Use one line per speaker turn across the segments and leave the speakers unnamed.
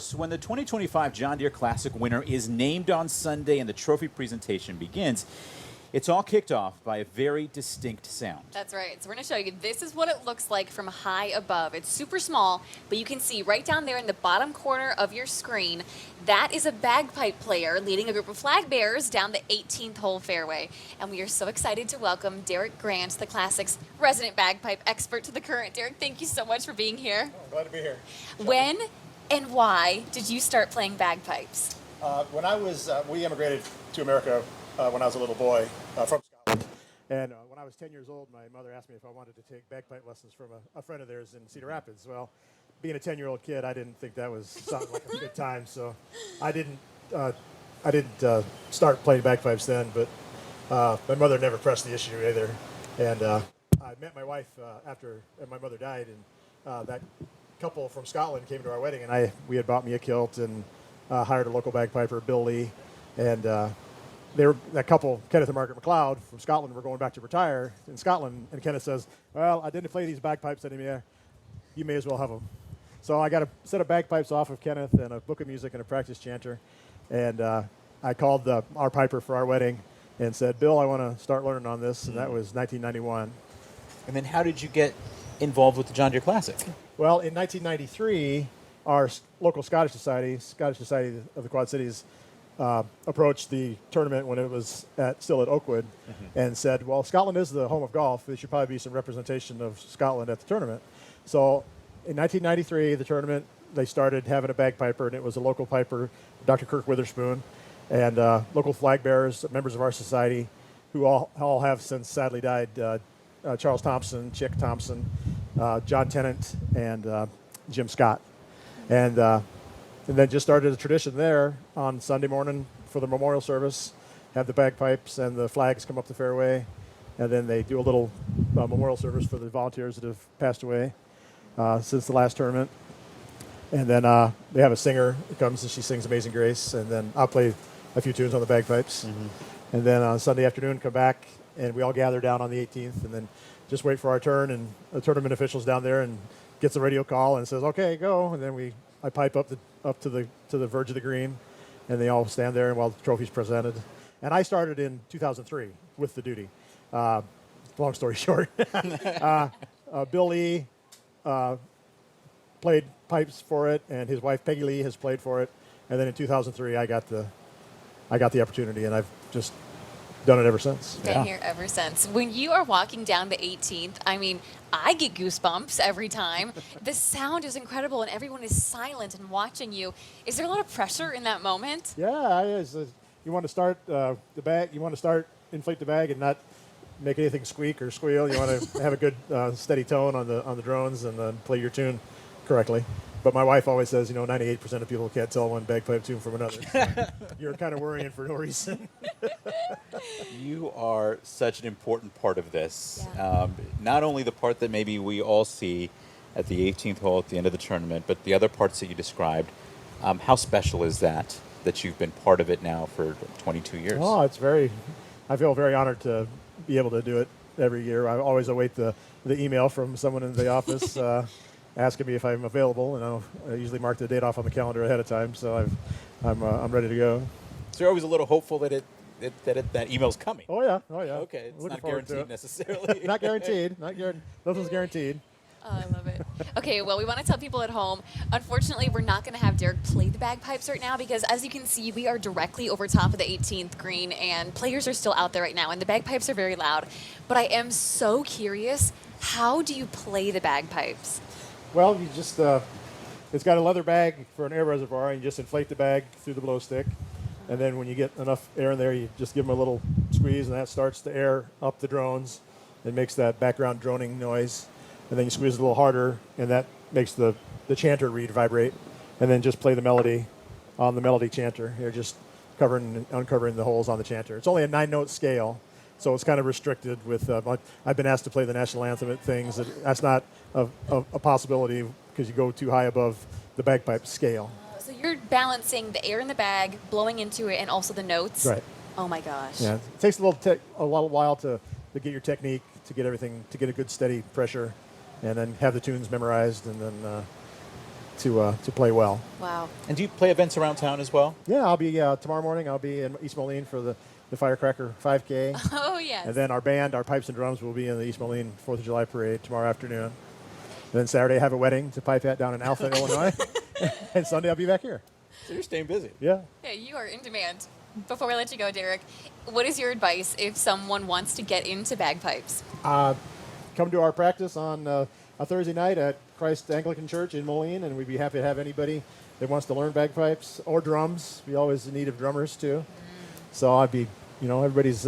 So when the 2025 John Deere Classic winner is named on Sunday and the trophy presentation begins, it's all kicked off by a very distinct sound.
That's right. So we're going to show you. This is what it looks like from high above. It's super small, but you can see right down there in the bottom corner of your screen, that is a bagpipe player leading a group of flag bearers down the 18th hole fairway. And we are so excited to welcome Derek Grant, the Classic's resident bagpipe expert, to the current. Derek, thank you so much for being here.
Oh, glad to be here.
When and why did you start playing bagpipes?
We immigrated to America when I was a little boy from Scotland. And when I was 10 years old, my mother asked me if I wanted to take bagpipe lessons from a friend of theirs in Cedar Rapids. Well, being a 10-year-old kid, I didn't think that was sounded like a good time, so I didn't start playing bagpipes then. But my mother never pressed the issue either. And I met my wife after my mother died, and that couple from Scotland came to our wedding, and we had bought me a kilt and hired a local bagpiper, Bill Lee, and that couple, Kenneth and Margaret McLeod from Scotland, were going back to retire in Scotland, and Kenneth says, "Well, I didn't play these bagpipes anymore. You may as well have them." So I got a set of bagpipes off of Kenneth and a book of music and a practice chanter, and I called our piper for our wedding and said, "Bill, I want to start learning on this," and that was 1991.
And then how did you get involved with the John Deere Classic?
Well, in 1993, our local Scottish Society of the Quad Cities, approached the tournament when it was still at Oakwood, and said, "Well, Scotland is the home of golf. There should probably be some representation of Scotland at the tournament." So in 1993, the tournament, they started having a bagpiper, and it was a local piper, Dr. Kirk Witherspoon, and local flag bearers, members of our society, who all have since sadly died, Charles Thompson, Chick Thompson, John Tennant, and Jim Scott. And then just started a tradition there on Sunday morning for the memorial service, have the bagpipes and the flags come up the fairway, and then they do a little memorial service for the volunteers that have passed away since the last tournament. And then they have a singer that comes and she sings Amazing Grace, and then I'll play a few tunes on the bagpipes. And then on Sunday afternoon, come back, and we all gather down on the 18th, and then just wait for our turn, and the tournament official's down there and gets a radio call and says, "Okay, go." And then I pipe up to the verge of the green, and they all stand there while the trophy's presented. And I started in 2003 with the duty. Long story short, Bill Lee played pipes for it, and his wife Peggy Lee has played for it. And then in 2003, I got the opportunity, and I've just done it ever since.
Been here ever since. When you are walking down the 18th, I mean, I get goosebumps every time. The sound is incredible, and everyone is silent and watching you. Is there a lot of pressure in that moment?
Yeah, it is. You want to start the bag. You want to inflate the bag and not make anything squeak or squeal. You want to have a good steady tone on the drones and then play your tune correctly. But my wife always says, 98% of people can't tell one bagpipe tune from another. So you're kind of worrying for no reason.
You are such an important part of this.
Yeah.
Not only the part that maybe we all see at the 18th hole at the end of the tournament, but the other parts that you described. How special is that you've been part of it now for 22 years?
Oh, I feel very honored to be able to do it every year. I always await the email from someone in the office asking me if I'm available, and I usually mark the date off on the calendar ahead of time, so I'm ready to go.
So you're always a little hopeful that that email's coming.
Oh yeah.
Okay, it's not guaranteed necessarily.
Not guaranteed. Nothing's guaranteed.
Oh, I love it. Okay, well, we want to tell people at home, unfortunately, we're not going to have Derek play the bagpipes right now because, as you can see, we are directly over top of the 18th green, and players are still out there right now, and the bagpipes are very loud. But I am so curious, how do you play the bagpipes?
Well, you just it's got a leather bag for an air reservoir, and you just inflate the bag through the blow stick. And then when you get enough air in there, you just give them a little squeeze, and that starts to air up the drones. It makes that background droning noise. And then you squeeze it a little harder, and that makes the chanter reed vibrate. And then just play the melody on the melody chanter. You're just uncovering the holes on the chanter. It's only a 9-note scale, so it's kind of restricted with, I've been asked to play the national anthem at things. That's not a possibility because you go too high above the bagpipe scale.
So you're balancing the air in the bag, blowing into it, and also the notes?
Right.
Oh my gosh.
Yeah, it takes a little while to get your technique, to get everything, to get a good steady pressure, and then have the tunes memorized, and then to play well.
Wow.
And do you play events around town as well?
Yeah, I'll be tomorrow morning. I'll be in East Moline for the Firecracker 5K.
Oh, yes.
And then our band, our pipes and drums, will be in the East Moline 4th of July parade tomorrow afternoon. And then Saturday, I have a wedding to pipe at down in Alpha, Illinois. And Sunday, I'll be back here.
So you're staying busy.
Yeah.
Yeah, you are in demand. Before we let you go, Derek, what is your advice if someone wants to get into bagpipes?
Come to our practice on a Thursday night at Christ Anglican Church in Moline, and we'd be happy to have anybody that wants to learn bagpipes or drums. We always in need of drummers, too. So I'd be, everybody's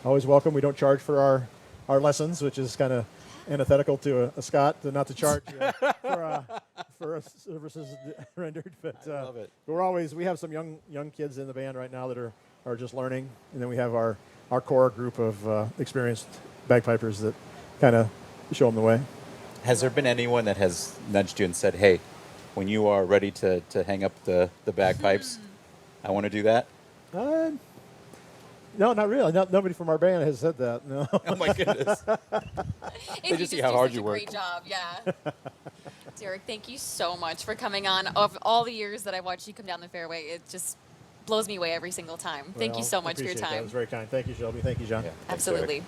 always welcome. We don't charge for our lessons, which is kind of antithetical to a Scot not to charge for services rendered. But
I love it.
we have some young kids in the band right now that are just learning, and then we have our core group of experienced bagpipers that kind of show them the way.
Has there been anyone that has nudged you and said, hey, when you are ready to hang up the bagpipes, I want to do that?
No, not really. Nobody from our band has said that. No.
Oh, my goodness.
If
just see how hard you
do
work.
such a great job, yeah. Derek, thank you so much for coming on. Of all the years that I watched you come down the fairway, it just blows me away every single time. Thank you so much for your
Appreciate that. It
time.
was very kind. Thank you, Shelby. Thank you, John.
Yeah, thanks, Derek.
Absolutely.